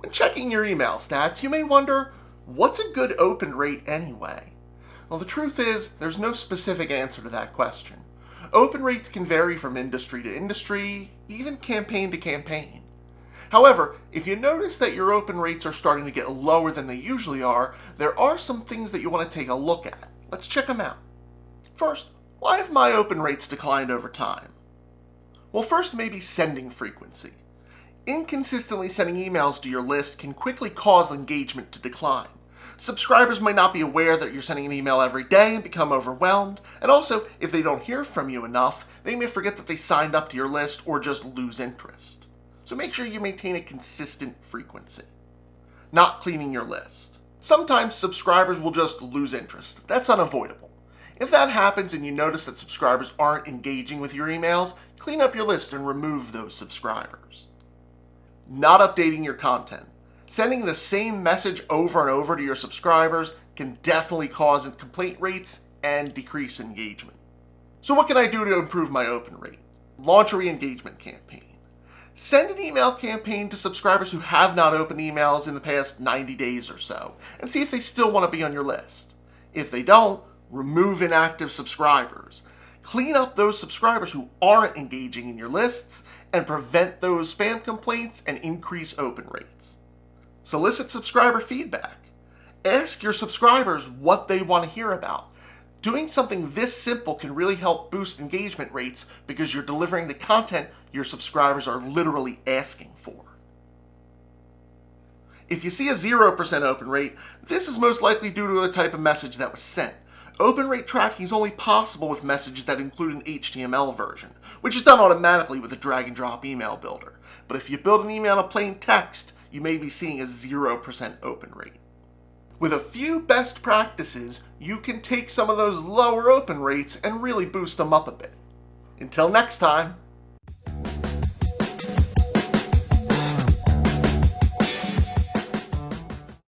When checking your email stats, you may wonder, what's a good open rate anyway? Well, the truth is, there's no specific answer to that question. Open rates can vary from industry to industry, even campaign to campaign. However, if you notice that your open rates are starting to get lower than they usually are, there are some things that you want to take a look at. Let's check them out. First, why have my open rates declined over time? Well, first maybe sending frequency. Inconsistently sending emails to your list can quickly cause engagement to decline. Subscribers might not be aware that you're sending an email every day and become overwhelmed, and also, if they don't hear from you enough, they may forget that they signed up to your list or just lose interest. So make sure you maintain a consistent frequency. Not cleaning your list. Sometimes subscribers will just lose interest. That's unavoidable. If that happens and you notice that subscribers aren't engaging with your emails, clean up your list and remove those subscribers. Not updating your content. Sending the same message over and over to your subscribers can definitely cause complaint rates and decrease engagement. So what can I do to improve my open rate? Launch a re-engagement campaign. Send an email campaign to subscribers who have not opened emails in the past 90 days or so, and see if they still want to be on your list. If they don't, remove inactive subscribers. Clean up those subscribers who aren't engaging in your lists, and prevent those spam complaints and increase open rates. Solicit subscriber feedback. Ask your subscribers what they want to hear about. Doing something this simple can really help boost engagement rates because you're delivering the content your subscribers are literally asking for. If you see a 0% open rate, this is most likely due to the type of message that was sent. Open rate tracking is only possible with messages that include an HTML version, which is done automatically with a drag and drop email builder. But if you build an email in plain text, you may be seeing a 0% open rate. With a few best practices, you can take some of those lower open rates and really boost them up a bit. Until next time.